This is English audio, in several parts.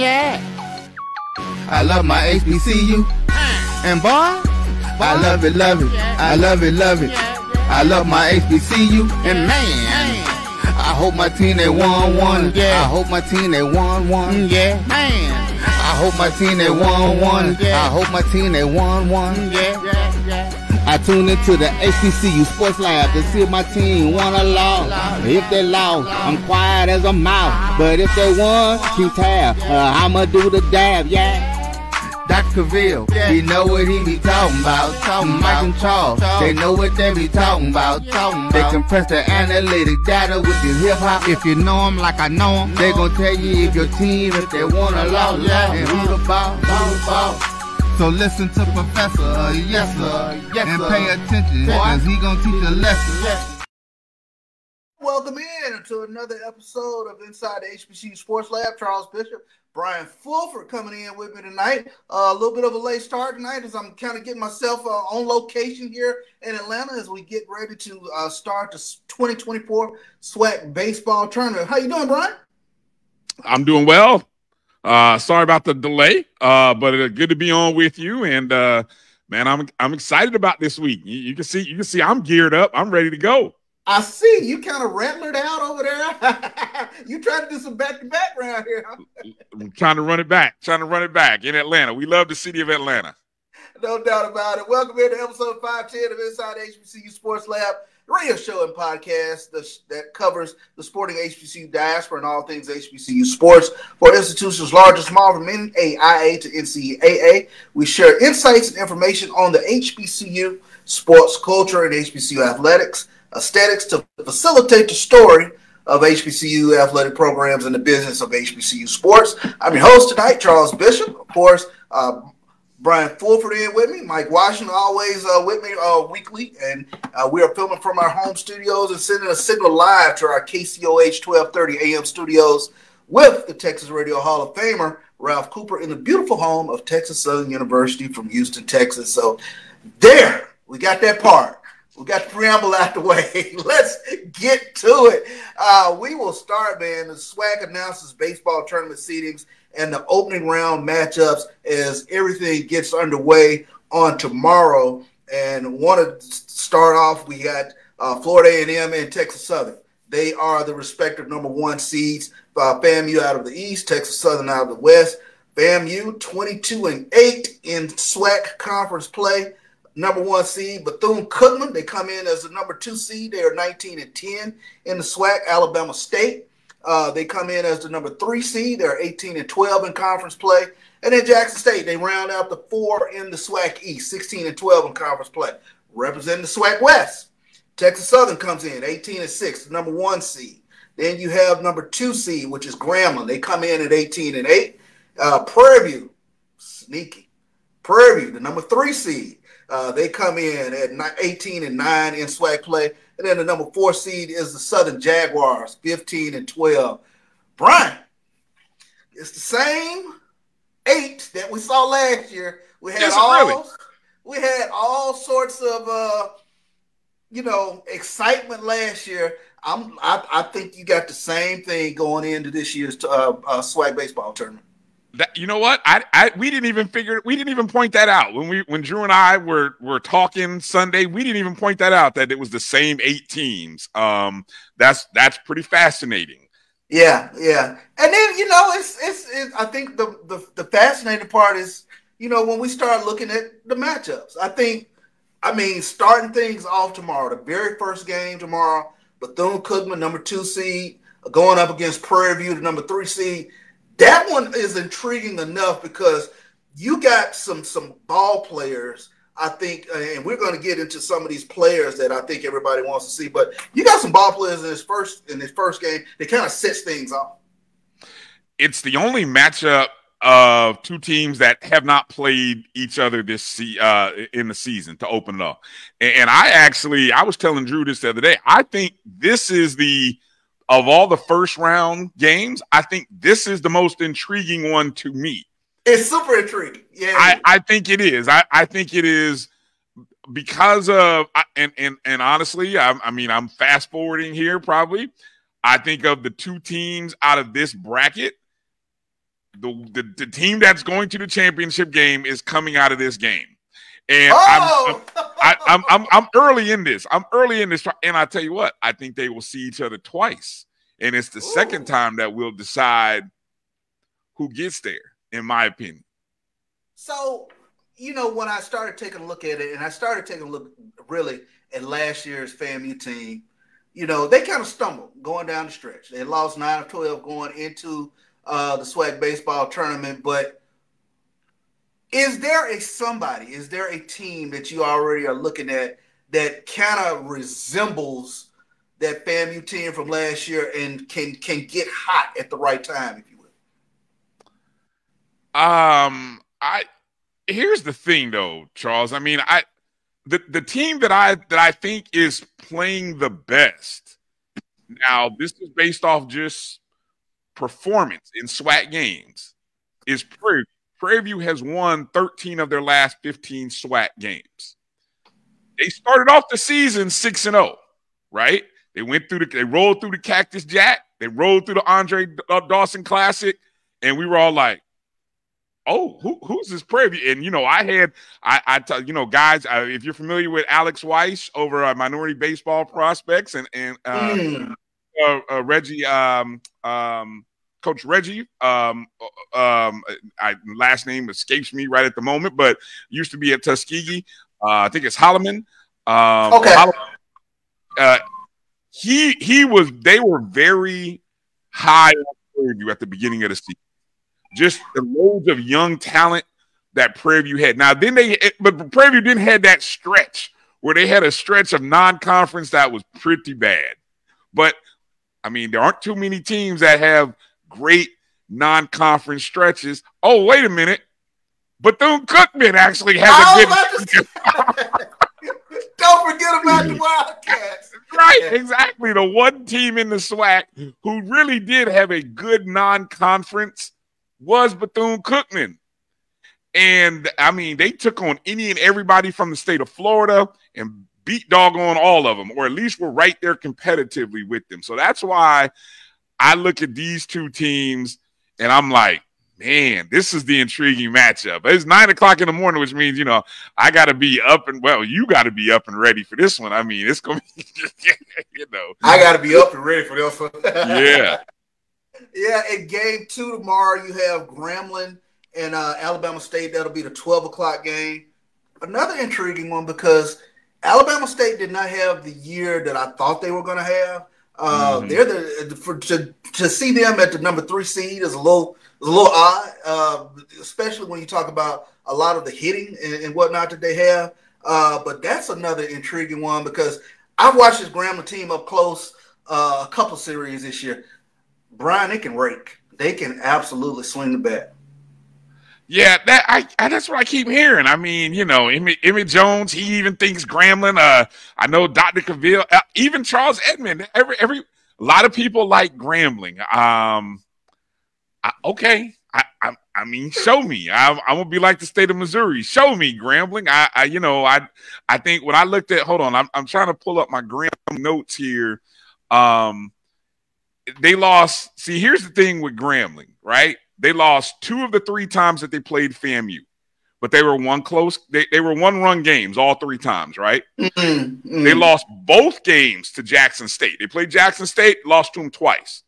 Yeah. I love my HBCU. And boy, I love it, love it. I love it, love it. I love my HBCU. And man, I hope my team they won one. Yeah. I hope my team they won one. Yeah. Man, I hope my team they won one. I hope my team they won one. Yeah. I tune into the HBCU Sports Lab to see if my team won or lost. If they lost, I'm quiet as a mouse. But if they won, keep tab. I'ma do the dab, yeah. Dr. Cavil, he know what he be talking about. Mike and Charles, they know what they be talking about. They compress the analytic data with this hip hop. If you know them like I know them, they gon' tell you if your team, if they won or lost, and who the ball. So listen to Professor, yes sir, and pay attention, cause he gon' teach a lesson. Welcome in to another episode of Inside the HBCU Sports Lab. Charles Bishop, Bryan Fulford coming in with me tonight. A little bit of a late start tonight as I'm kind of getting myself on location here in Atlanta as we get ready to start the 2024 SWAC baseball tournament. How you doing, Bryan? I'm doing well. Sorry about the delay, but good to be on with you. And man, I'm excited about this week. You can see I'm geared up. I'm ready to go. I see you kind of rattlered out over there. You trying to do some back-to-back around here, huh? I'm trying to run it back in Atlanta. We love the city of Atlanta. No doubt about it. Welcome into episode 510 of Inside HBCU Sports Lab, radio show and podcast that covers the sporting HBCU diaspora and all things HBCU sports for institutions large and small, from NAIA to NCAA. We share insights and information on the HBCU sports culture and HBCU athletics, aesthetics to facilitate the story of HBCU athletic programs and the business of HBCU sports. I'm your host tonight, Charles Bishop. Of course, Bryan Fulford in with me. Mike Washington always with me weekly. And we are filming from our home studios and sending a signal live to our KCOH 1230 AM studios with the Texas Radio Hall of Famer, Ralph Cooper, in the beautiful home of Texas Southern University from Houston, Texas. So there, we got that part. We got the preamble out the way. Let's get to it. We will start, man. The SWAC announces baseball tournament seedings and the opening round matchups as everything gets underway on tomorrow. And want to start off, we got Florida A&M and Texas Southern. They are the respective number one seeds. FAMU out of the East, Texas Southern out of the West. FAMU 22-8 in SWAC conference play. Number one seed, Bethune-Cookman. They come in as the number two seed. They are 19-10 in the SWAC. Alabama State. They come in as the number three seed. They're 18-12 in conference play. And then Jackson State, they round out the four in the SWAC East, 16-12 in conference play. Representing the SWAC West, Texas Southern comes in 18-6, the number one seed. Then you have number two seed, which is Grambling. They come in at 18-8. Prairie View, sneaky. Prairie View, the number three seed. They come in at 18-9 in SWAC play. And then the number four seed is the Southern Jaguars, 15-12. Bryan, it's the same 8 that we saw last year. We had all sorts of excitement last year. I think you got the same thing going into this year's SWAC baseball tournament. You know what? We didn't even point that out when Drew and I were talking Sunday. We didn't even point that out, that it was the same 8 teams. That's pretty fascinating. Yeah. And then it's I think the fascinating part is when we start looking at the matchups. I mean starting things off tomorrow, the very first game tomorrow, Bethune-Cookman, number 2 seed, going up against Prairie View, the number 3 seed. That one is intriguing enough because you got some ball players, I think, and we're going to get into some of these players that I think everybody wants to see. But you got some ball players in this first game that kind of sets things off. It's the only matchup of 2 teams that have not played each other in the season to open it up. And I was telling Drew this the other day. I think this is of all the first round games, I think this is the most intriguing one to me. It's super intriguing. Yeah, I think it is. I think it is because of and honestly, I'm fast forwarding here probably. I think of the 2 teams out of this bracket, the team that's going to the championship game is coming out of this game. And I'm early in this. I'm early in this. And I tell you what, I think they will see each other twice. And it's the second time that we'll decide who gets there, in my opinion. So, when I started taking a look at it, and I started taking a look really at last year's FAMU team, they kind of stumbled going down the stretch. They lost 9 of 12 going into the SWAC baseball tournament. But is there a team that you already are looking at that kind of resembles that FAMU team from last year and can get hot at the right time, if you will? Here's the thing though, Charles. I mean, the team that I think is playing the best. Now, this is based off just performance in SWAC games. Is Prairie View. Prairie View has won 13 of their last 15 SWAC games. They started off the season 6-0, right? They rolled through the Cactus Jack, they rolled through the Andre Dawson Classic, and we were all like, "Oh, who's this Prairie View?" And guys, if you're familiar with Alex Weiss over Minority Baseball Prospects and Reggie, Coach Reggie, last name escapes me right at the moment, but used to be at Tuskegee. I think it's Holloman. Okay. They were very high on Prairie View at the beginning of the season. Just the loads of young talent that Prairie View had. Now, but Prairie View didn't have that stretch where they had a stretch of non-conference that was pretty bad. But, I mean, there aren't too many teams that have great non-conference stretches. Oh, wait a minute. Bethune-Cookman actually has a good – Don't forget about the Wildcats. Right, exactly. The one team in the SWAC who really did have a good non-conference was Bethune-Cookman. And, I mean, they took on any and everybody from the state of Florida and beat doggone all of them, or at least were right there competitively with them. So that's why I look at these two teams and I'm like, man, this is the intriguing matchup. It's 9 o'clock in the morning, which means, I got to be up you got to be up and ready for this one. I mean, it's going to be, I got to be up and ready for this one. Yeah. Yeah, in game 2 tomorrow, you have Grambling and Alabama State. That'll be the 12 o'clock game. Another intriguing one because Alabama State did not have the year that I thought they were going to have. They're to see them at the number 3 seed is a little odd, especially when you talk about a lot of the hitting and whatnot that they have. But that's another intriguing one because I've watched this Grambling team up close a couple series this year. Brian, they can rake. They can absolutely swing the bat. Yeah, that's what I keep hearing. I mean, Emmett Jones, he even thinks Grambling. I know Dr. Cavil, even Charles Edmond. A lot of people like Grambling. Okay. I mean, show me. I'm gonna be like the state of Missouri. Show me, Grambling. I think when I looked at, hold on, I'm trying to pull up my Grambling notes here. They lost. See, here's the thing with Grambling, right? They lost 2 of the 3 times that they played FAMU, but they were they were 1-run games all 3 times, right? Mm-hmm. They lost both games to Jackson State. They played Jackson State, lost to them twice.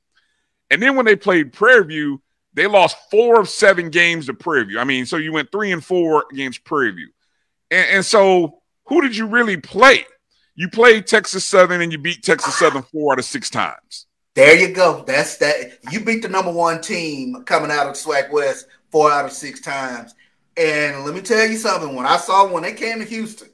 And then when they played Prairie View, they lost 4 of 7 games to Prairie View. I mean, so you went 3-4 against Prairie View. And so who did you really play? You played Texas Southern and you beat Texas Southern 4 out of 6 times. There you go. That's that. You beat the number 1 team coming out of SWAC West 4 out of 6 times. And let me tell you something. When they came to Houston,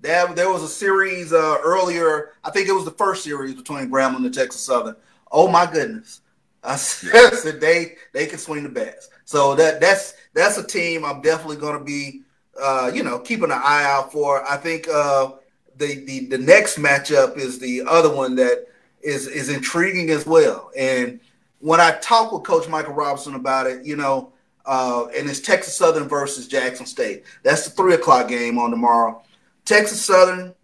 there was a series earlier. I think it was the first series between Grambling and Texas Southern. Oh my goodness! I said they can swing the bats. So that's a team I'm definitely going to be keeping an eye out for. I think the next matchup is the other one that is intriguing as well. And when I talk with Coach Michael Robinson about it, and it's Texas Southern versus Jackson State. That's the 3 o'clock game on tomorrow. Texas Southern,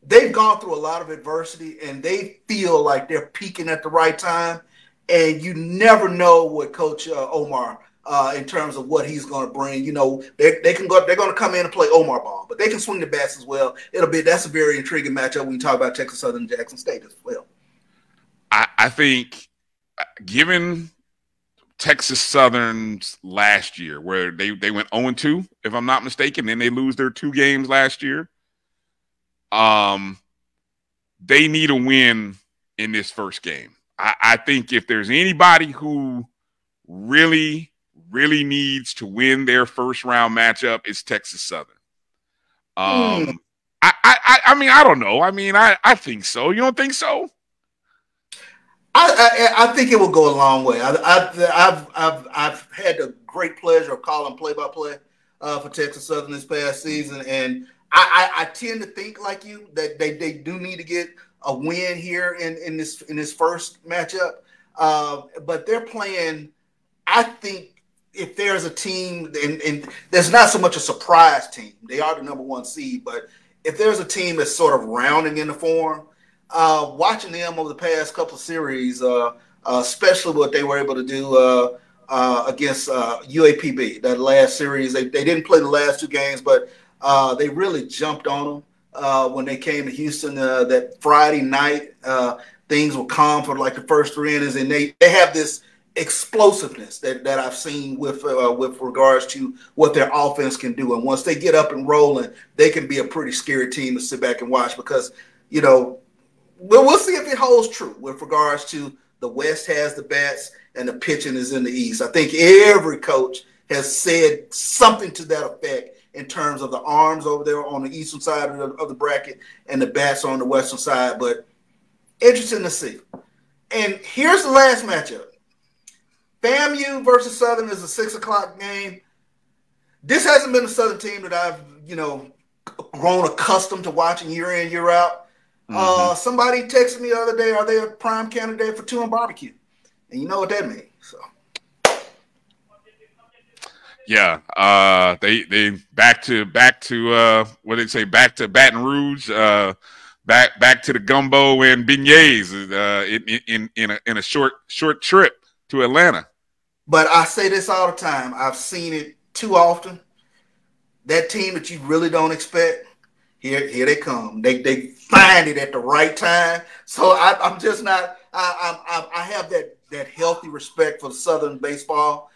they've gone through a lot of adversity, and they feel like they're peaking at the right time. and you never know what Coach Omar in terms of what he's going to bring. You know, they're going to come in and play Omar ball, but they can swing the bats as well. That's a very intriguing matchup when you talk about Texas Southern and Jackson State as well. I think, given Texas Southern's last year, where they went 0-2, if I'm not mistaken, then they lose their 2 games last year. They need a win in this first game. I think if there's anybody who really, really needs to win their first round matchup, it's Texas Southern. I mean, I don't know. I mean, I think so. You don't think so? I think it will go a long way. I've had the great pleasure of calling play-by-play for Texas Southern this past season, and I tend to think like you that they do need to get a win here in this first matchup. But they're playing. I think if there's a team, and there's not so much a surprise team, they are the number 1 seed. But if there's a team that's sort of rounding in the form, watching them over the past couple of series, especially what they were able to do against UAPB, that last series, they didn't play the last 2 games, but they really jumped on them when they came to Houston that Friday night. Things were calm for like the first 3 innings, and they have this explosiveness that I've seen with regards to what their offense can do. And once they get up and rolling, they can be a pretty scary team to sit back and watch because, you know, we'll see if it holds true with regards to the West has the bats and the pitching is in the East. I think every coach has said something to that effect in terms of the arms over there on the eastern side of the bracket and the bats on the western side. But interesting to see. And here's the last matchup. FAMU versus Southern is a 6 o'clock game. This hasn't been a Southern team that I've, grown accustomed to watching year in, year out. Somebody texted me the other day, are they a prime candidate for 2 and barbecue? And you know what that means. So. Yeah, they back to what they say, back to Baton Rouge, back to the gumbo and beignets in a short trip to Atlanta. But I say this all the time. I've seen it too often. That team that you really don't expect, here they come. They find it at the right time. So I'm just not. I have that healthy respect for Southern baseball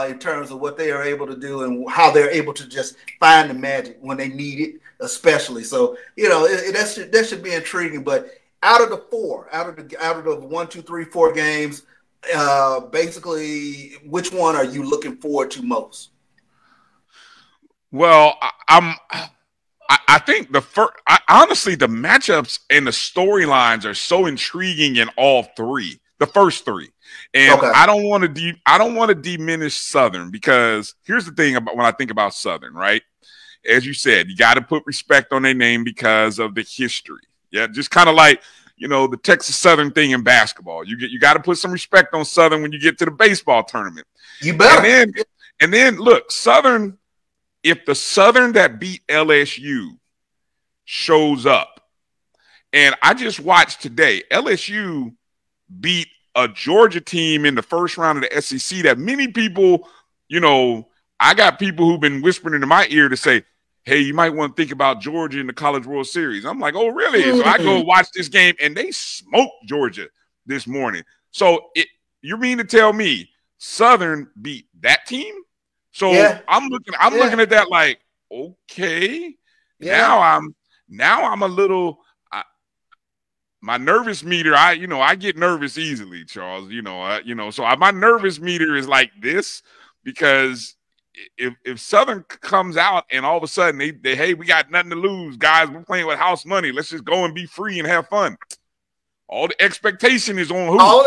in terms of what they are able to do and how they're able to just find the magic when they need it, especially. So that should be intriguing. But out of the 1, 2, 3, 4 games. Basically, which one are you looking forward to most? Well, I think honestly, the matchups and the storylines are so intriguing in all 3, the first 3. And okay. I don't want to diminish Southern, because here's the thing about when I think about Southern, right? As you said, you got to put respect on their name because of the history. Yeah, just kind of like, the Texas Southern thing in basketball. You got to put some respect on Southern when you get to the baseball tournament. You better. And then look, Southern, if the Southern that beat LSU shows up, and I just watched today, LSU beat a Georgia team in the first round of the SEC that many people, I got people who've been whispering into my ear to say, hey, you might want to think about Georgia in the College World Series. I'm like, oh, really? So I go watch this game, and they smoked Georgia this morning. So you mean to tell me Southern beat that team? So yeah. I'm looking at that like, okay. Yeah. Now I'm a little my nervous meter. I get nervous easily, Charles. So my nervous meter is like this, because if Southern comes out and all of a sudden they hey, we got nothing to lose, guys, we're playing with house money, let's just go and be free and have fun. All the expectation is on who?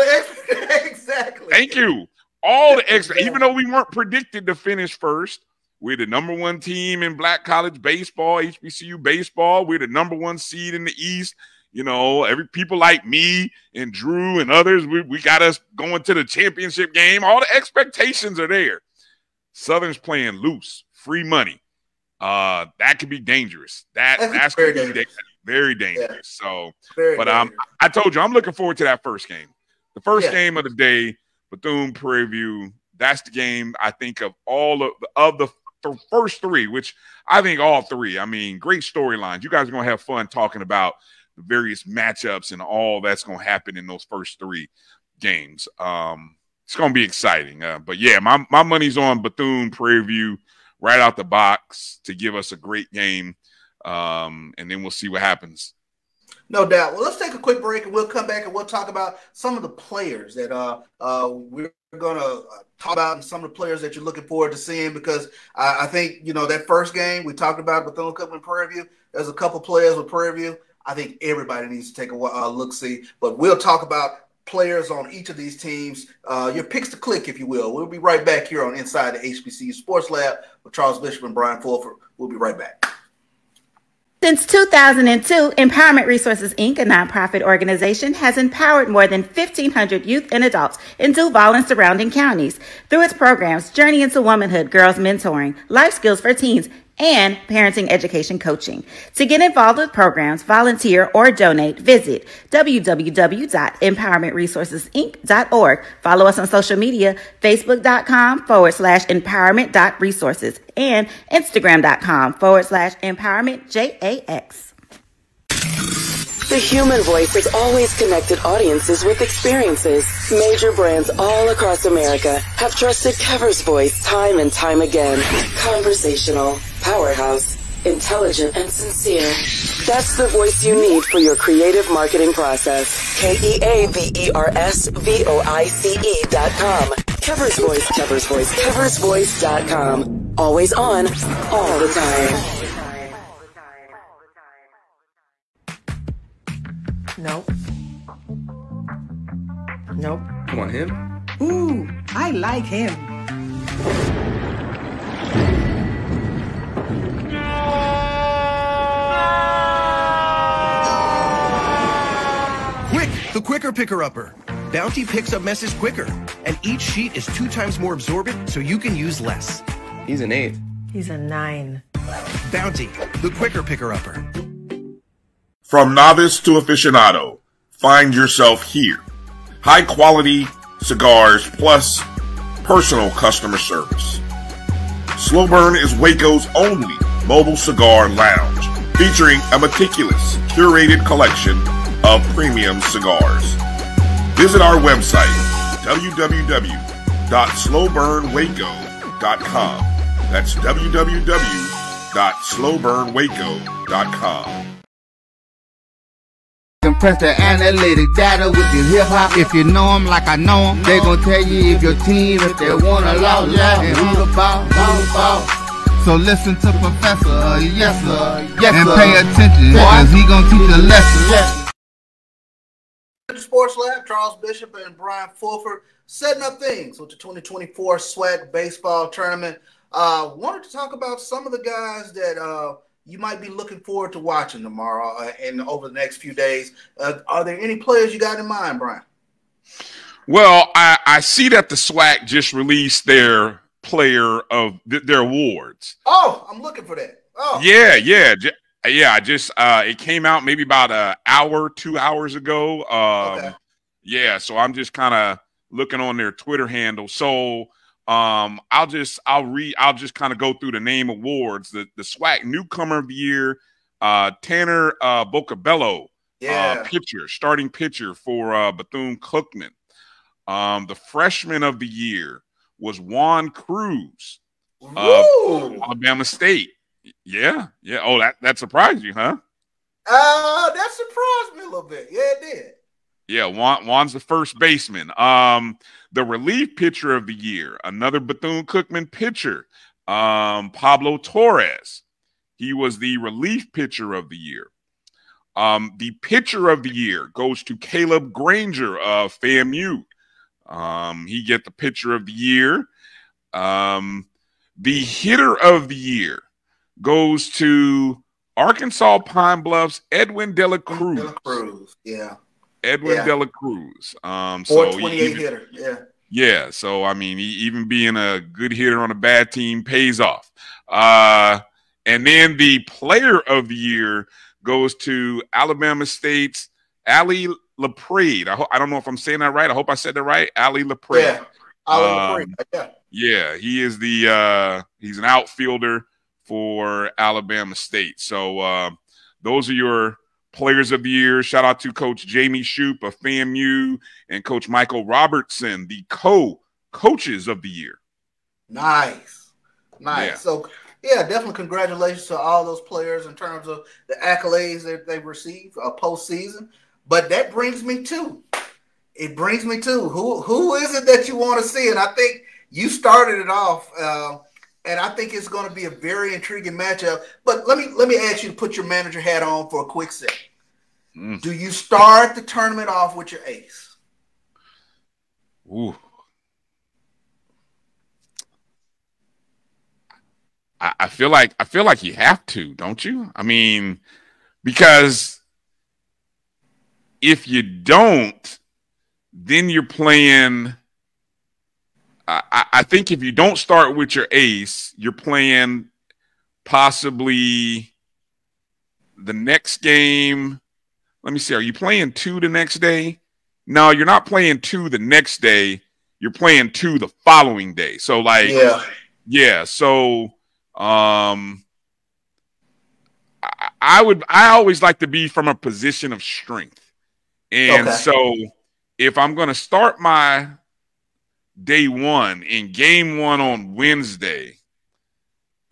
Exactly. Thank you. All the even though we weren't predicted to finish first, we're the number 1 team in black college baseball, HBCU baseball. We're the number 1 seed in the East. Every people like me and Drew and others, we got us going to the championship game. All the expectations are there. Southern's playing loose, free money. That could be dangerous. That's very dangerous. Very dangerous. Yeah. So, dangerous. I told you, I'm looking forward to that first game. The first game of the day, Bethune Prairie View. That's the game I think of all of the first three, which I think all three. I mean, great storylines. You guys are going to have fun talking about the various matchups and all that's going to happen in those first three games. It's going to be exciting. But yeah, my money's on Bethune Prairie View right out the box to give us a great game. And then we'll see what happens. No doubt. Well, let's take a quick break and we'll come back and we'll talk about some of the players that we're going to talk about and some of the players that you're looking forward to seeing, because I think, that first game we talked about Bethune-Cookman Prairie View, there's a couple players with Prairie View. I think everybody needs to take a look-see, but we'll talk about players on each of these teams, your picks to click, if you will. We'll be right back here on Inside the HBCU Sports Lab with Charles Bishop and Bryan Fulford. We'll be right back. Since 2002, Empowerment Resources, Inc., a nonprofit organization, has empowered more than 1,500 youth and adults in Duval and surrounding counties through its programs Journey into Womanhood, Girls Mentoring, Life Skills for Teens, and Parenting Education Coaching. To get involved with programs, volunteer, or donate, visit www.empowermentresourcesinc.org. Follow us on social media, facebook.com/empowerment.resources and instagram.com/empowermentJAX. The human voice has always connected audiences with experiences. Major brands all across America have trusted Kever's voice time and time again. Conversational, powerhouse, intelligent, and sincere. That's the voice you need for your creative marketing process. KEAVERSVOICE.com. Kever's Voice, Kever's Voice, KeversVoice.com. Always on, all the time. Nope. Nope. Come on, him? Ooh, I like him. Quick, the quicker picker-upper. Bounty picks up messes quicker, and each sheet is 2 times more absorbent, so you can use less. He's an 8. He's a 9. Bounty, the quicker picker-upper. From novice to aficionado, find yourself here. High quality cigars plus personal customer service. Slow Burn is Waco's only mobile cigar lounge, featuring a meticulous, curated collection of premium cigars. Visit our website, www.slowburnwaco.com. That's www.slowburnwaco.com. Compress the analytic data with your hip-hop. If you know them like I know them, they gon' tell you if your team, if they wanna lose, and who the ball. So listen to Professor, yes sir, and pay attention, cause he gon' teach a lesson. The Sports Lab, Charles Bishop and Bryan Fulford, setting up things with the 2024 SWAC baseball tournament. Wanted to talk about some of the guys that you might be looking forward to watching tomorrow and over the next few days. Are there any players you got in mind, Bryan? Well, I see that the SWAC just released their player of their awards. Oh, I'm looking for that. Oh, yeah. I just it came out maybe about an hour, 2 hours ago. Okay. Yeah, so I'm just kind of looking on their Twitter handle. So I'll just kind of go through the name awards. The SWAC Newcomer of the Year, Tanner Bocabello, starting pitcher for Bethune-Cookman. The Freshman of the Year was Juan Cruz of Alabama State. Yeah. Oh, that surprised you, huh? That surprised me a little bit. Yeah, it did. Yeah, Juan's the first baseman. The relief pitcher of the year, another Bethune-Cookman pitcher, Pablo Torres. He was the relief pitcher of the year. The pitcher of the year goes to Caleb Granger of FAMU. He get the pitcher of the year. The hitter of the year goes to Arkansas Pine Bluffs, Edwin De La Cruz. Edwin De La Cruz. 428 hitter. Yeah. So, I mean, even being a good hitter on a bad team pays off. And then the player of the year goes to Alabama State's Ali LaPrade. I don't know if I'm saying that right. I hope I said that right. Ali LaPrade. Yeah, Ali LaPrade. Yeah. Yeah, he is he's an outfielder for Alabama State. So those are your players of the year. Shout out to Coach Jamie Shoup of FAMU and Coach Michael Robertson, the coaches of the year. Nice. Yeah. So, yeah, definitely congratulations to all those players in terms of the accolades that they've received postseason. But that brings me to who is it that you want to see? And I think you started it off, and I think it's going to be a very intriguing matchup. But let me ask you to put your manager hat on for a quick second. Do you start the tournament off with your ace? Ooh. I feel like you have to, don't you? I mean, because if you don't, then you're playing. I think if you don't start with your ace, you're playing possibly the next game. Let me see. Are you playing 2 the next day? No, you're not playing 2 the next day. You're playing 2 the following day. So like, yeah. So, I always like to be from a position of strength. And so if I'm going to start my day 1 in game 1 on Wednesday,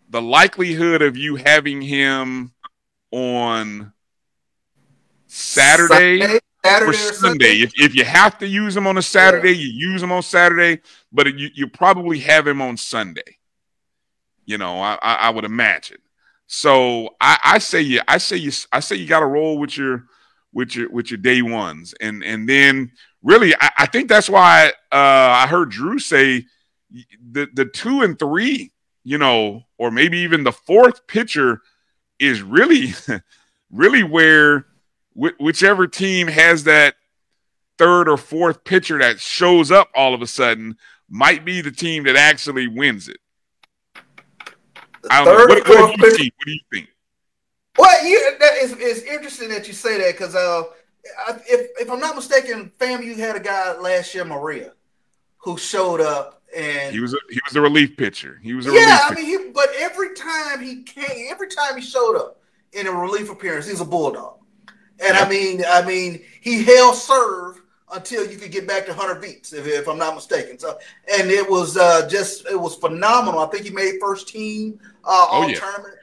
the likelihood of you having him on Saturday or Sunday, if you have to use him on a Saturday, you use him on Saturday, but you probably have him on Sunday. You know, I would imagine. So I say you got to roll with your day ones, and then really I think that's why I heard Drew say the 2 and 3, you know, or maybe even the 4th pitcher is really really where whichever team has that 3rd or 4th pitcher that shows up all of a sudden might be the team that actually wins it. I don't know. What do you think? Well, it's interesting that you say that because if I'm not mistaken, FAMU had a guy last year, Maria, who showed up and he was a relief pitcher. But every time he showed up in a relief appearance, he's a bulldog. And I mean, he held serve until you could get back to 100 beats, if I'm not mistaken. So, and it was it was phenomenal. I think he made first team all tournament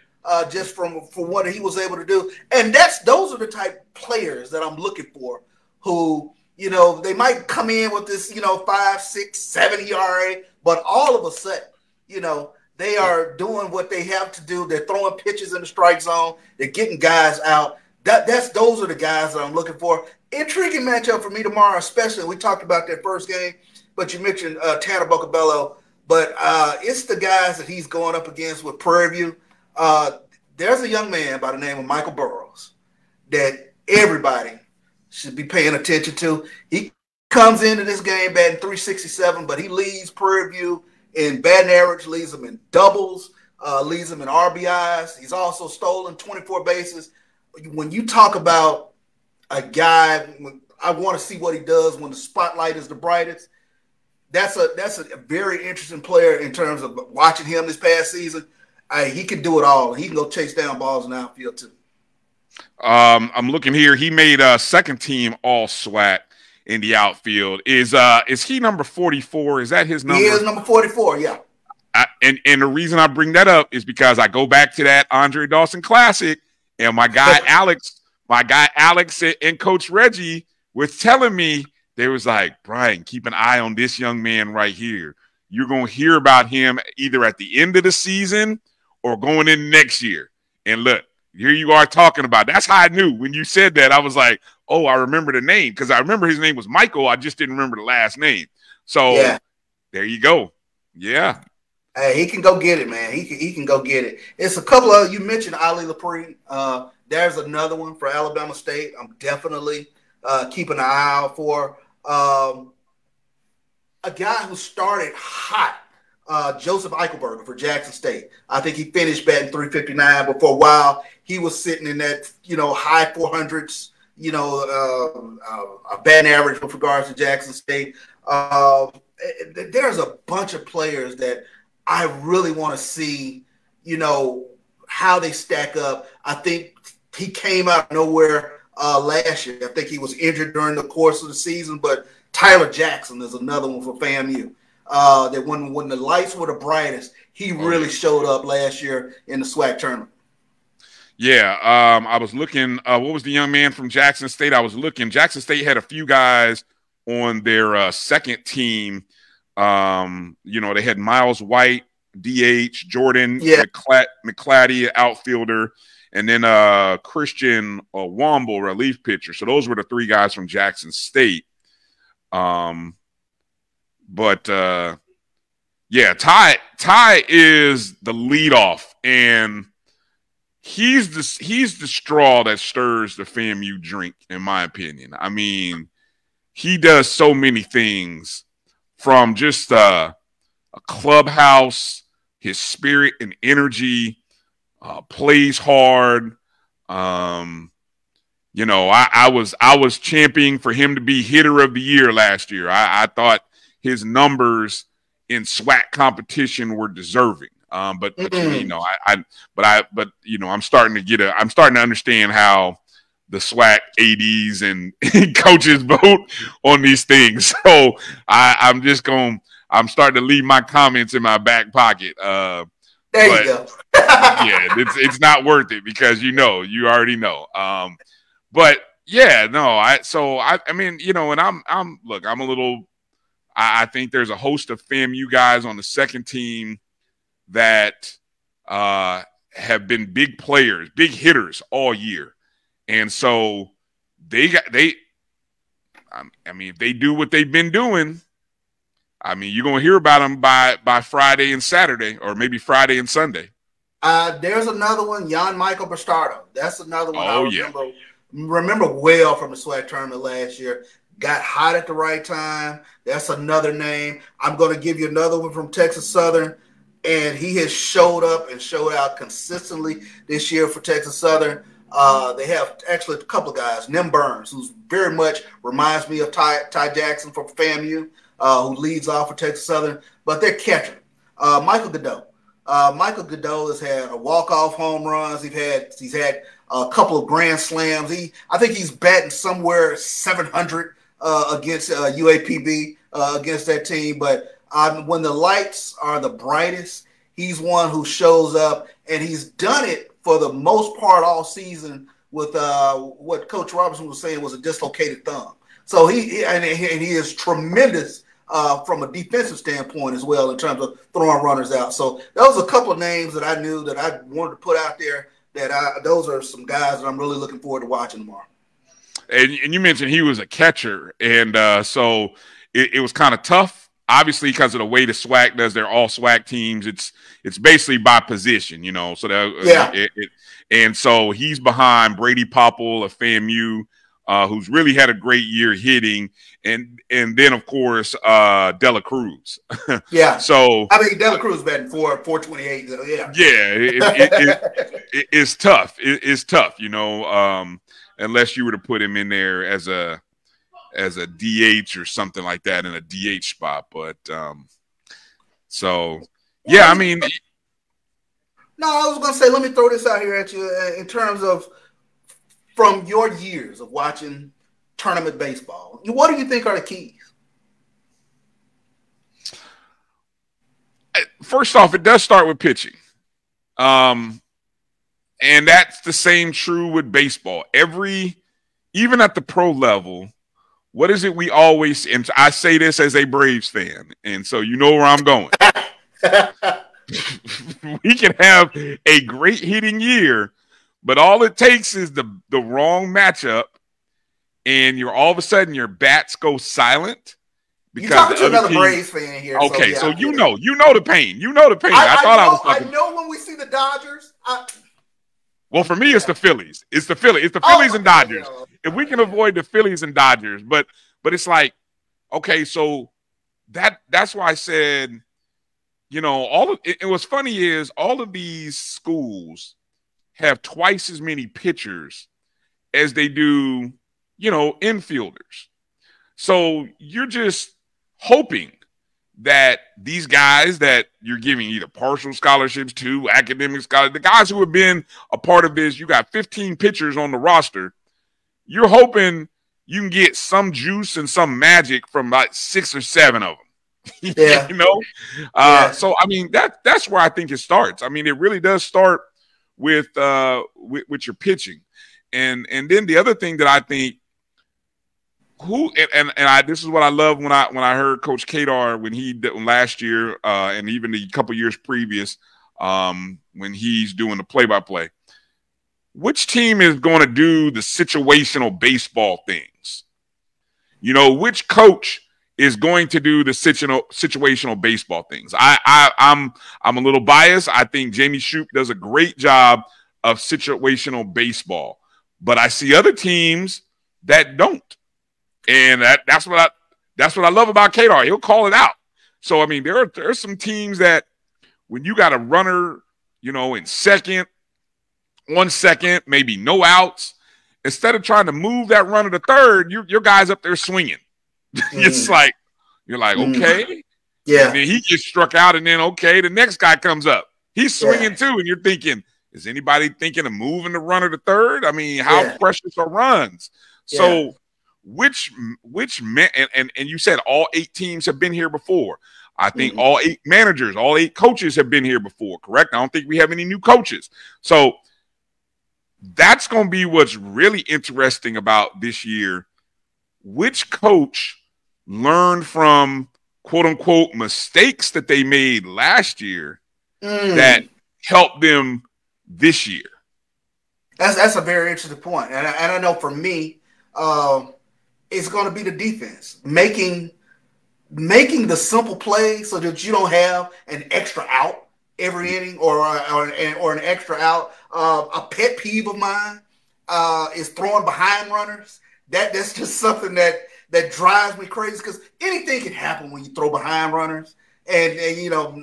just from what he was able to do. And those are the type of players that I'm looking for, who, you know, they might come in with this, you know, 5, 6, 7 ERA, but all of a sudden, you know, they are doing what they have to do. They're throwing pitches in the strike zone. They're getting guys out. Those are the guys that I'm looking for. Intriguing matchup for me tomorrow, especially. We talked about that first game, but you mentioned Tanner Bocabello. But it's the guys that he's going up against with Prairie View. There's a young man by the name of Michael Burrows that everybody should be paying attention to. He comes into this game batting .367, but he leads Prairie View in batting average, leads them in doubles, leads them in RBIs. He's also stolen 24 bases. When you talk about a guy, I want to see what he does when the spotlight is the brightest. That's a very interesting player in terms of watching him this past season. He can do it all. He can go chase down balls in the outfield too. I'm looking here. He made second team all SWAC in the outfield. Is he number 44? Is that his number? He is number 44. Yeah. And the reason I bring that up is because I go back to that Andre Dawson Classic. And my guy Alex and Coach Reggie was telling me, they was like, Bryan, keep an eye on this young man right here. You're going to hear about him either at the end of the season or going in next year. And look, here you are talking about. That's how I knew when you said that. I was like, oh, I remember the name, because I remember his name was Michael. I just didn't remember the last name. So There you go. Yeah. Hey, he can go get it, man. He can go get it. It's a couple of, you mentioned Ali LaPrade. There's another one for Alabama State. I'm definitely keeping an eye out for. A guy who started hot, Joseph Eichelberger for Jackson State. I think he finished batting .359, but for a while he was sitting in that, you know, high 400s a batting average with regards to Jackson State. There's a bunch of players that I really want to see, how they stack up. I think he came out of nowhere last year. I think he was injured during the course of the season, but Tyler Jackson is another one for FAMU. That when the lights were the brightest, he really showed up last year in the SWAC tournament. Yeah, I was looking. What was the young man from Jackson State? I was looking. Jackson State had a few guys on their second team. They had Miles White, DH, Jordan McClatty, outfielder, and then Christian Womble, relief pitcher. So those were the three guys from Jackson State. Ty is the leadoff, and he's the straw that stirs the FAMU drink, in my opinion. I mean, he does so many things, from just a clubhouse, his spirit and energy, plays hard. I was championing for him to be hitter of the year last year. I thought his numbers in SWAC competition were deserving. I'm starting to understand how the SWAC ADs and coaches vote on these things. So I'm starting to leave my comments in my back pocket. There you go. It's not worth it, because you already know. I'm a little. I think there's a host of FAMU guys on the second team that have been big players, big hitters all year. And so if they do what they've been doing, you're going to hear about them by Friday and Saturday, or maybe Friday and Sunday. There's another one, Jan Michael Bastardo. That's another one remember well from the SWAC tournament last year. Got hot at the right time. That's another name. I'm going to give you another one from Texas Southern, and he has showed up and showed out consistently this year for Texas Southern. They have actually a couple of guys, Nim Burns, who very much reminds me of Ty Jackson from FAMU, who leads off for Texas Southern, but they're catcher. Michael Godot. Michael Godot has had a walk-off home runs. He's had a couple of grand slams. I think he's batting somewhere 700 against UAPB against that team. But when the lights are the brightest, he's one who shows up, and he's done it for the most part all season with what Coach Robertson was saying was a dislocated thumb. So he is tremendous from a defensive standpoint as well in terms of throwing runners out. So those are a couple of names that I knew that I wanted to put out there. Those are some guys that I'm really looking forward to watching tomorrow. And you mentioned he was a catcher, and so it was kind of tough, obviously, because of the way the SWAC does their all SWAC teams. It's basically by position, So and so he's behind Brady Popple of FAMU, who's really had a great year hitting, and then of course Dela Cruz. Yeah. So Dela Cruz batting 428. Yeah. It's tough. It's tough, unless you were to put him in there as a DH or something like that in a DH spot. But No, I was going to say, let me throw this out here at you in terms of from your years of watching tournament baseball. What do you think are the keys? First off, it does start with pitching. And that's the same true with baseball. Even at the pro level, what is it we always, and I say this as a Braves fan, and so you know where I'm going. We can have a great hitting year, but all it takes is the wrong matchup, and all of a sudden your bats go silent. You're talking to another Braves fan here. Okay, so you know the pain. You know the pain. I know when we see the Dodgers. Well, for me, it's the Phillies. It's the Phillies and Dodgers. If we can avoid the Phillies and Dodgers, but it's like, okay, so that's why I said, and what's funny is all of these schools have twice as many pitchers as they do infielders. So you're just hoping that these guys that you're giving either partial scholarships to, academic scholarships, the guys who have been a part of this, you got 15 pitchers on the roster. You're hoping you can get some juice and some magic from like 6 or 7 of them. Yeah. So I mean that's where I think it starts. I mean, it really does start with your pitching, and then the other thing that I think this is what I love when I heard Coach Kadar when he did last year and even the couple years previous when he's doing the play-by-play. Which team is going to do the situational baseball things? Which coach is going to do the situational baseball things? I'm a little biased. I think Jamie Shoup does a great job of situational baseball, but I see other teams that don't. And that's what I love about Kadar. He'll call it out. So I mean, there are some teams that when you got a runner, in second, 1 second, maybe no outs, instead of trying to move that runner to third, your guy's up there swinging. It's like you're like, okay, yeah. And then he gets struck out, and then the next guy comes up, he's swinging too, and you're thinking, is anybody thinking of moving the runner to third? I mean, how precious are runs? So. Which and you said all 8 teams have been here before. I think all 8 managers, all 8 coaches have been here before, correct? I don't think we have any new coaches. So that's going to be what's really interesting about this year. Which coach learned from quote unquote mistakes that they made last year that helped them this year? That's a very interesting point. And I know for me, it's going to be the defense making the simple play so that you don't have an extra out every inning or an extra out. A pet peeve of mine is throwing behind runners. That's just something that drives me crazy because anything can happen when you throw behind runners, and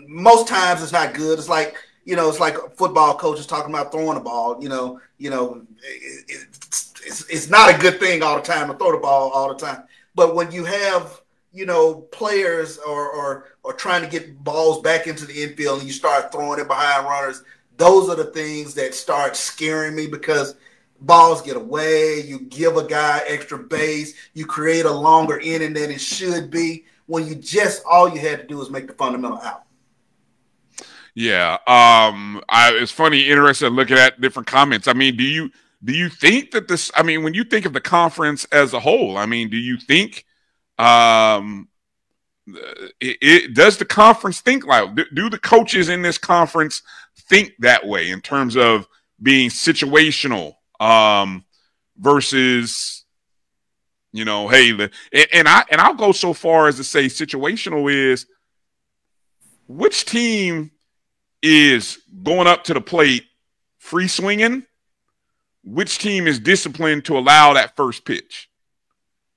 most times it's not good. It's like it's like football coaches talking about throwing the ball. It's not a good thing all the time to throw the ball all the time. But when you have, players or trying to get balls back into the infield and you start throwing it behind runners, those are the things that start scaring me because balls get away. You give a guy extra base. You create a longer inning than it should be when all you had to do was make the fundamental out. Yeah. It's funny, interesting looking at different comments. I mean, do you think that this, I mean, when you think of the conference as a whole, I mean, do you think does the conference think like, do the coaches in this conference think that way in terms of being situational versus, hey, and I'll go so far as to say situational is which team is going up to the plate free swinging, which team is disciplined to allow that first pitch?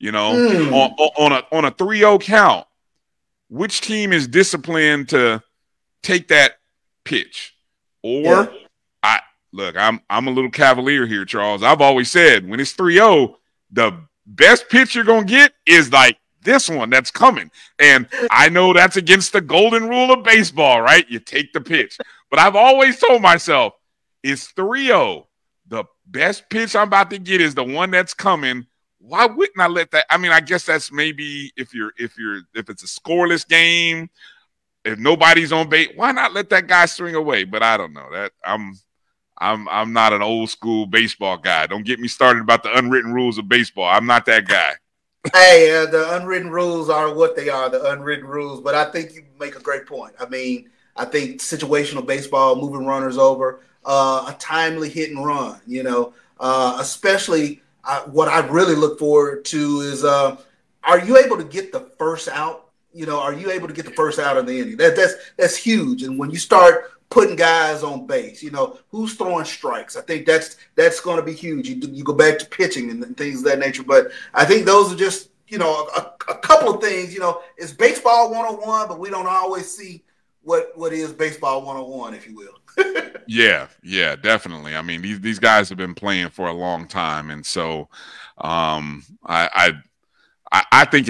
On a 3-0 count, which team is disciplined to take that pitch? Or I'm a little cavalier here, Charles. I've always said when it's 3-0, the best pitch you're gonna get is like this one that's coming. And I know that's against the golden rule of baseball, right? You take the pitch. But I've always told myself, it's 3-0. The best pitch I'm about to get is the one that's coming. Why wouldn't I let that? I mean, I guess that's maybe if it's a scoreless game, if nobody's on base, why not let that guy swing away? But I don't know that I'm not an old school baseball guy. Don't get me started about the unwritten rules of baseball. I'm not that guy. Hey, the unwritten rules are what they are, the unwritten rules. But I think you make a great point. I mean, I think situational baseball, moving runners over, a timely hit and run, especially what I really look forward to is are you able to get the first out? Are you able to get the first out of the inning? That's huge. And when you start putting guys on base, who's throwing strikes, I think that's going to be huge. You go back to pitching and things of that nature. But I think those are just, a couple of things, it's baseball 101, but we don't always see what is baseball 101, if you will. Yeah, definitely. I mean, these guys have been playing for a long time, and so I think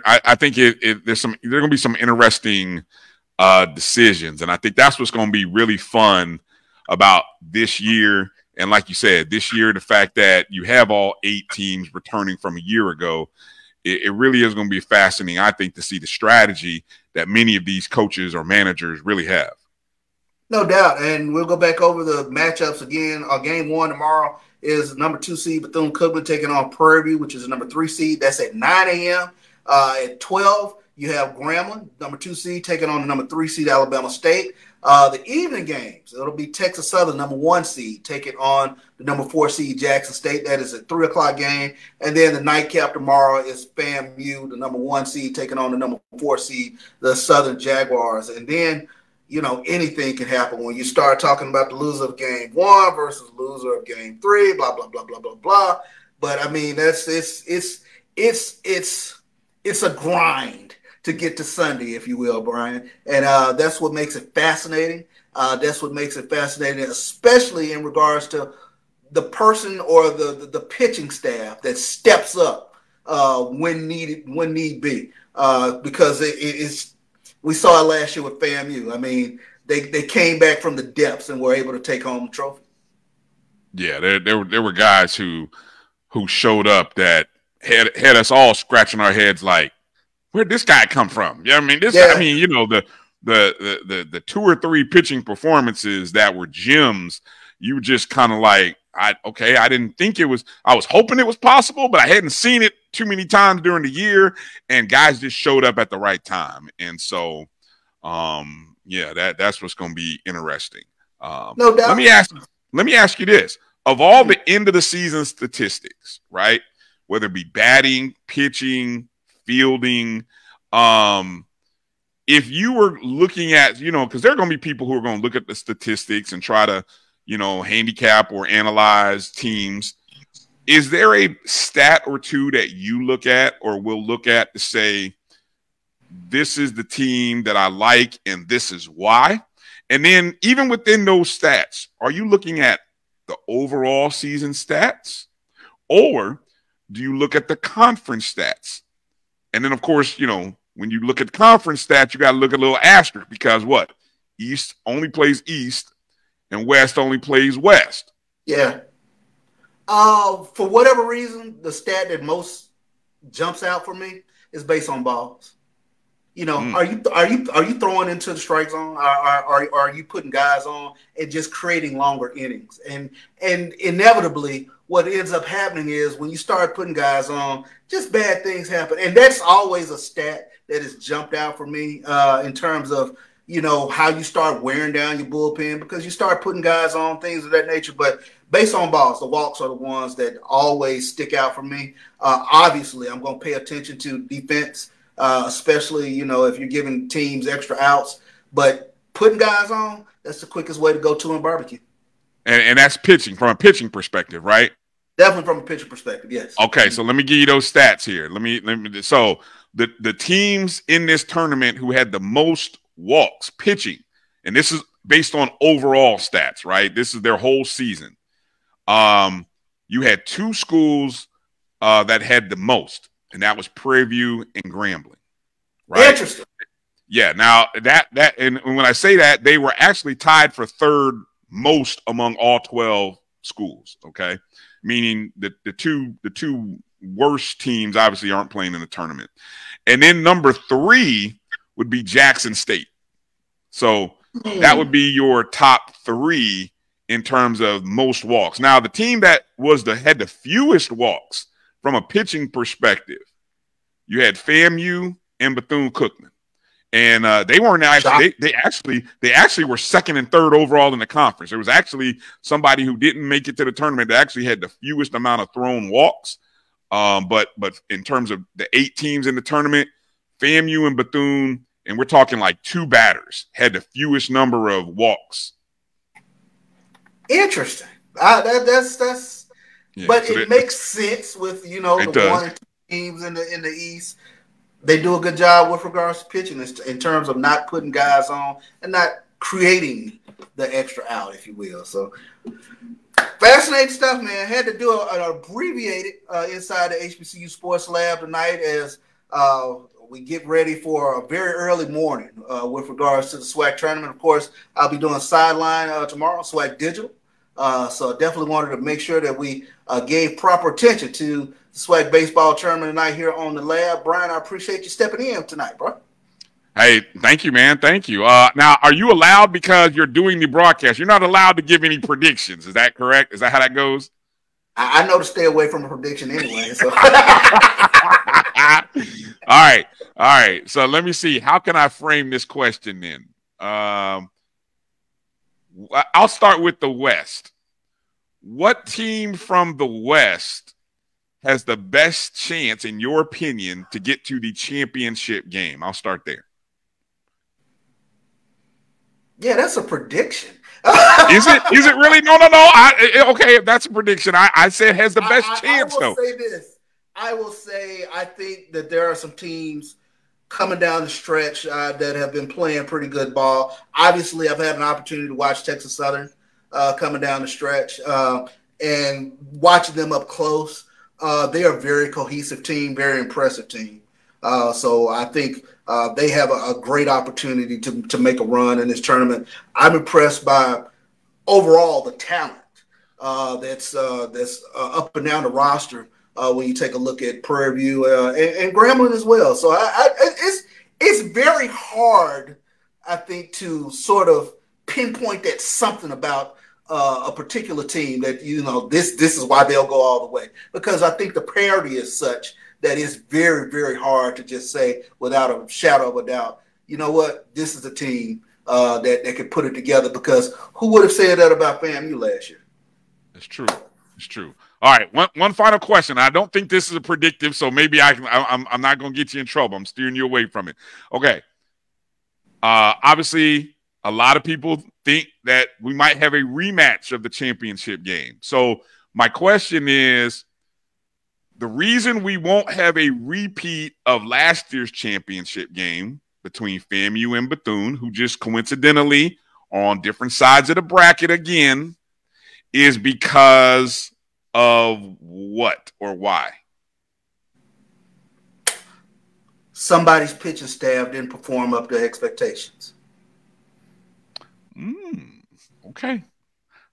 I think there's going to be some interesting decisions, and I think that's what's going to be really fun about this year. And like you said, this year, the fact that you have all 8 teams returning from a year ago, it really is going to be fascinating, I think, to see the strategy that many of these coaches or managers really have. No doubt. And we'll go back over the matchups again. Game 1 tomorrow is number 2 seed Bethune-Cookman taking on Prairie View, which is the number 3 seed. That's at 9 a.m. At 12, you have Grambling, number 2 seed, taking on the number 3 seed Alabama State. The evening games, it'll be Texas Southern, number 1 seed, taking on the number 4 seed Jackson State. That is a 3 o'clock game. And then the nightcap tomorrow is FAMU, the number 1 seed, taking on the number 4 seed, the Southern Jaguars. And then, you know, anything can happen when you start talking about the loser of game 1 versus loser of game 3, blah, blah, blah, blah, blah, blah. But I mean, it's a grind to get to Sunday, if you will, Brian. And that's what makes it fascinating. That's what makes it fascinating, especially in regards to the person or the pitching staff that steps up when need be. Because it's we saw it last year with FAMU. I mean, they came back from the depths and were able to take home the trophy. Yeah, there were guys who showed up that had us all scratching our heads like, where'd this guy come from? Yeah, I mean, I mean, you know, the 2 or 3 pitching performances that were gems, you just kind of like, I didn't think it was, I was hoping it was possible, but I hadn't seen it too many times during the year, and guys just showed up at the right time. And so, yeah, that's what's going to be interesting. No doubt. Let me ask you this. Of all the end of the season statistics, right, whether it be batting, pitching, fielding, if you were looking at, you know, because there are going to be people who are going to look at the statistics and try to, you know, handicap or analyze teams. Is there a stat or two that you look at or will look at to say, this is the team that I like and this is why? And then even within those stats, are you looking at the overall season stats, or do you look at the conference stats? And then, of course, you know, when you look at the conference stats, you got to look at a little asterisk, because what? East only plays East and West only plays West. Yeah. For whatever reason, the stat that most jumps out for me is based on balls. You know, are you throwing into the strike zone? Are you putting guys on and just creating longer innings? And inevitably, what ends up happening is when you start putting guys on, just bad things happen. And that's always a stat that has jumped out for me in terms of, you know, how you start wearing down your bullpen, because you start putting guys on, things of that nature. But based on balls, the walks are the ones that always stick out for me. Obviously, I'm going to pay attention to defense. Especially, you know, if you're giving teams extra outs. But putting guys on, that's the quickest way to go to in barbecue. And that's pitching, from a pitching perspective, right? Definitely from a pitching perspective, yes. Okay, so let me give you those stats here. So the teams in this tournament who had the most walks pitching, and this is based on overall stats, right? This is their whole season. You had 2 schools that had the most, and that was Prairie View and Grambling. Right? Interesting. Yeah. Now and when I say that, they were actually tied for 3rd most among all 12 schools. Okay, meaning that the two worst teams obviously aren't playing in the tournament. And then number 3 would be Jackson State. So that would be your top 3 in terms of most walks. Now, the team that had the fewest walks from a pitching perspective, you had FAMU and Bethune-Cookman, and they weren't actually. They actually were 2nd and 3rd overall in the conference. There was actually somebody who didn't make it to the tournament that actually had the fewest amount of thrown walks. But in terms of the 8 teams in the tournament, FAMU and Bethune, and we're talking like 2 batters, had the fewest number of walks. Interesting. That's. Yeah, but so it makes sense with, you know, the 1 and 2 teams in the East. they do a good job with regards to pitching in terms of not putting guys on and not creating the extra out, if you will. So fascinating stuff, man. Had to do an abbreviated inside the HBCU Sports Lab tonight as we get ready for a very early morning with regards to the SWAC tournament. Of course, I'll be doing sideline tomorrow, SWAC Digital. So definitely wanted to make sure that we gave proper attention to the SWAC baseball tournament tonight here on the lab. Bryan, I appreciate you stepping in tonight, bro. Hey, thank you, man. Thank you. Now, are you allowed, because you're doing the broadcast, you're not allowed to give any predictions? Is that correct? Is that how that goes? I know to stay away from a prediction anyway. So. All right. So let me see. How can I frame this question then? I'll start with the West. What team from the West has the best chance, in your opinion, to get to the championship game? I'll start there. Yeah, that's a prediction. Is it really? No. Okay, if that's a prediction, I said has the best chance, though. I will say I think that there are some teams coming down the stretch that have been playing pretty good ball. Obviously, I've had an opportunity to watch Texas Southern coming down the stretch and watching them up close. They are a very cohesive team, very impressive team. So I think they have a great opportunity to make a run in this tournament. I'm impressed by overall the talent that's up and down the roster when you take a look at Prairie View and Grambling as well. So it's very hard, I think, to sort of pinpoint that something about a particular team that, this is why they'll go all the way. Because I think the parity is such that it's very, very hard to just say without a shadow of a doubt, you know what, this is a team that can put it together, because who would have said that about FAMU last year? It's true. All right, one final question. I don't think this is a predictive, so maybe I'm not going to get you in trouble. I'm steering you away from it. Okay. Obviously, a lot of people think that we might have a rematch of the championship game. So my question is, the reason we won't have a repeat of last year's championship game between FAMU and Bethune, who just coincidentally on different sides of the bracket again, is because of what or why? Somebody's pitching staff didn't perform up to expectations. Okay.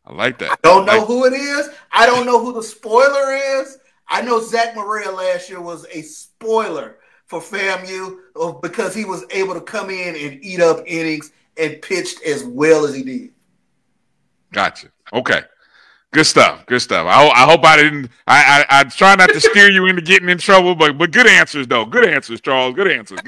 I like that. I don't know who it is. I don't know who the spoiler is. I know Zach Maria last year was a spoiler for FAMU because he was able to come in and eat up innings and pitched as well as he did. Gotcha. Okay. Good stuff. I hope I didn't. I try not to steer you into getting in trouble, but good answers though. Good answers, Charles. Good answers.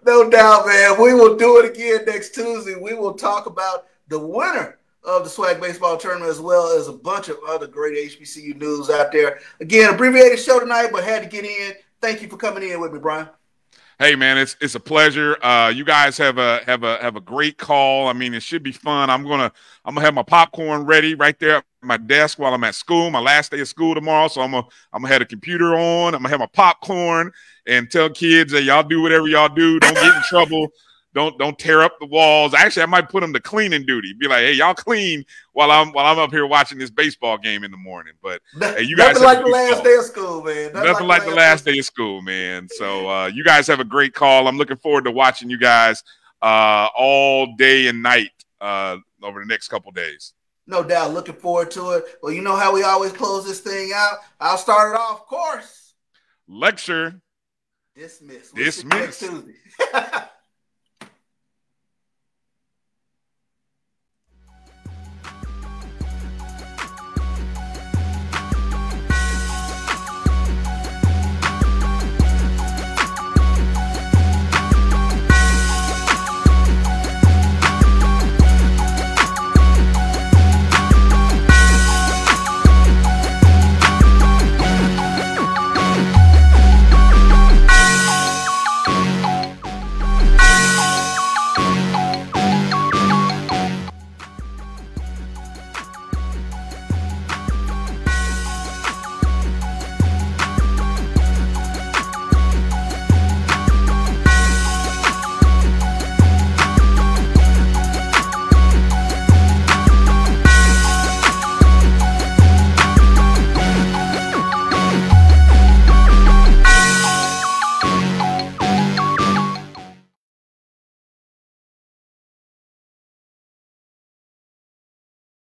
No doubt, man. We will do it again next Tuesday. We will talk about the winner of the SWAC baseball tournament, as well as a bunch of other great HBCU news out there. Again, abbreviated show tonight, but had to get in. Thank you for coming in with me, Bryan. Hey man, it's a pleasure. You guys have a great call. I mean, it should be fun. I'm gonna have my popcorn ready right there at my desk while I'm at school. My last day of school tomorrow, so I'm gonna have the computer on. I'm gonna have my popcorn and tell kids that y'all do whatever y'all do. Don't get in trouble. Don't tear up the walls. Actually, I might put them to cleaning duty. Be like, hey, y'all clean while I'm up here watching this baseball game in the morning. But hey, you guys nothing like the last day of school, man. Nothing like the last day of school, man. So you guys have a great call. I'm looking forward to watching you guys all day and night over the next couple days. No doubt. Looking forward to it. Well, you know how we always close this thing out. I'll start it off, of course. Lecture. Dismiss. Dismiss. Next Tuesday.